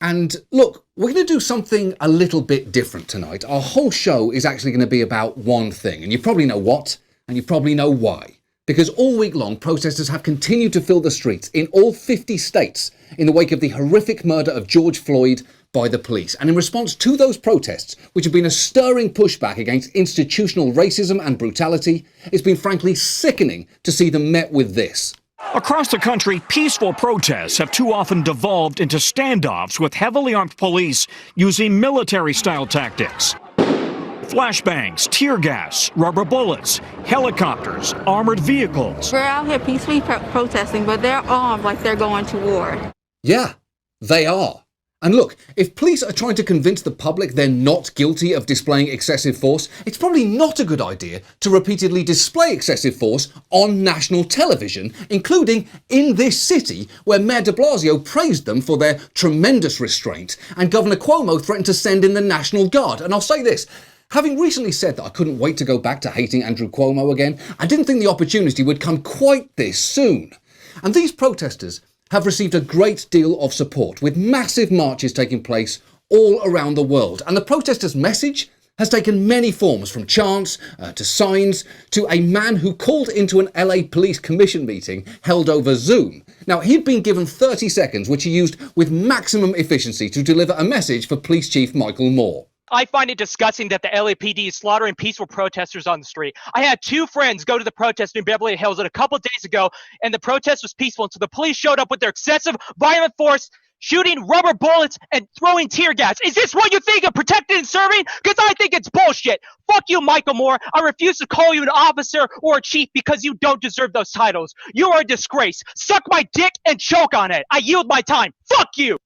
And look, we're going to do something a little bit different tonight. Our whole show is actually going to be about one thing, and you probably know what, and you probably know why. Because all week long, protesters have continued to fill the streets in all 50 states in the wake of the horrific murder of George Floyd by the police. And in response to those protests, which have been a stirring pushback against institutional racism and brutality, it's been frankly sickening to see them met with this. Across the country, peaceful protests have too often devolved into standoffs with heavily armed police using military-style tactics. Flashbangs, tear gas, rubber bullets, helicopters, armored vehicles. We're out here peacefully protesting, but they're armed like they're going to war. Yeah, they are. And look, if police are trying to convince the public they're not guilty of displaying excessive force, it's probably not a good idea to repeatedly display excessive force on national television, including in this city, where Mayor de Blasio praised them for their tremendous restraint, and Governor Cuomo threatened to send in the National Guard. And I'll say this, having recently said that I couldn't wait to go back to hating Andrew Cuomo again, I didn't think the opportunity would come quite this soon. And these protesters have received a great deal of support, with massive marches taking place all around the world. And the protesters' message has taken many forms, from chants to signs to a man who called into an LA Police Commission meeting held over Zoom. Now, he'd been given 30 seconds, which he used with maximum efficiency to deliver a message for Police Chief Michael Moore. I find it disgusting that the LAPD is slaughtering peaceful protesters on the street. I had two friends go to the protest in Beverly Hills a couple days ago, and the protest was peaceful until the police showed up with their excessive violent force, shooting rubber bullets and throwing tear gas. Is this what you think of protecting and serving? Because I think it's bullshit. Fuck you, Michael Moore. I refuse to call you an officer or a chief because you don't deserve those titles. You are a disgrace. Suck my dick and choke on it. I yield my time. Fuck you.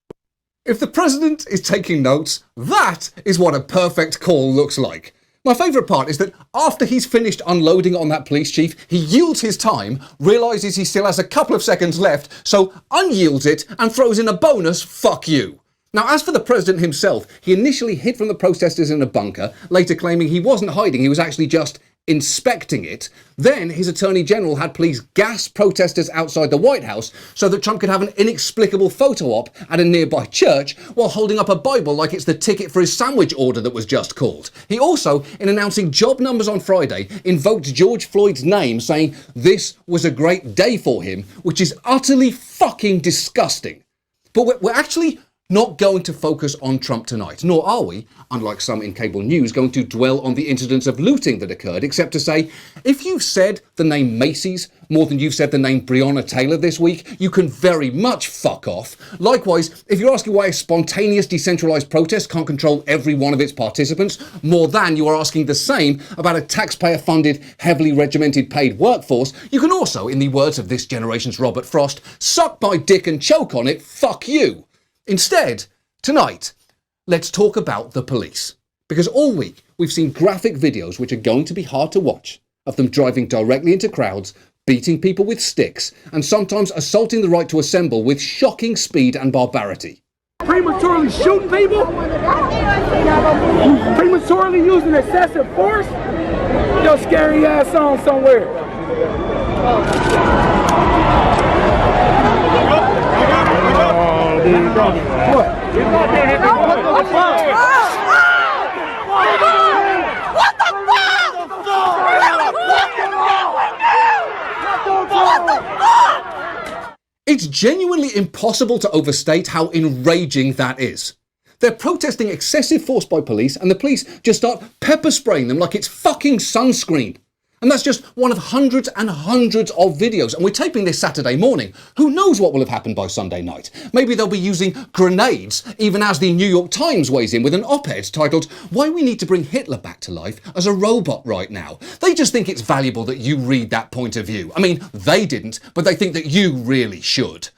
If the president is taking notes, that is what a perfect call looks like. My favourite part is that after he's finished unloading on that police chief, he yields his time, realises he still has a couple of seconds left, so unyields it and throws in a bonus fuck you. Now, as for the president himself, he initially hid from the protesters in a bunker, later claiming he wasn't hiding, he was actually just inspecting it. Then his attorney general had police gas protesters outside the White House so that Trump could have an inexplicable photo op at a nearby church while holding up a Bible like it's the ticket for his sandwich order that was just called. He also, in announcing job numbers on Friday, invoked George Floyd's name, saying this was a great day for him, which is utterly fucking disgusting. But we're actually not going to focus on Trump tonight, nor are we, unlike some in cable news, going to dwell on the incidents of looting that occurred, except to say, if you've said the name Macy's more than you've said the name Breonna Taylor this week, you can very much fuck off. Likewise, if you're asking why a spontaneous decentralized protest can't control every one of its participants, more than you are asking the same about a taxpayer-funded, heavily regimented paid workforce, you can also, in the words of this generation's Robert Frost, suck my dick and choke on it, fuck you. Instead, tonight, let's talk about the police. Because all week, we've seen graphic videos which are going to be hard to watch, of them driving directly into crowds, beating people with sticks, and sometimes assaulting the right to assemble with shocking speed and barbarity. Prematurely shooting people? Prematurely using excessive force? Your scary ass on somewhere. What? It's genuinely impossible to overstate how enraging that is. They're protesting excessive force by police, and the police just start pepper spraying them like it's fucking sunscreen. And that's just one of hundreds and hundreds of videos. And we're taping this Saturday morning. Who knows what will have happened by Sunday night? Maybe they'll be using grenades, even as the New York Times weighs in with an op-ed titled, "Why We Need to Bring Hitler Back to Life as a Robot Right Now." They just think it's valuable that you read that point of view. I mean, they didn't, but they think that you really should.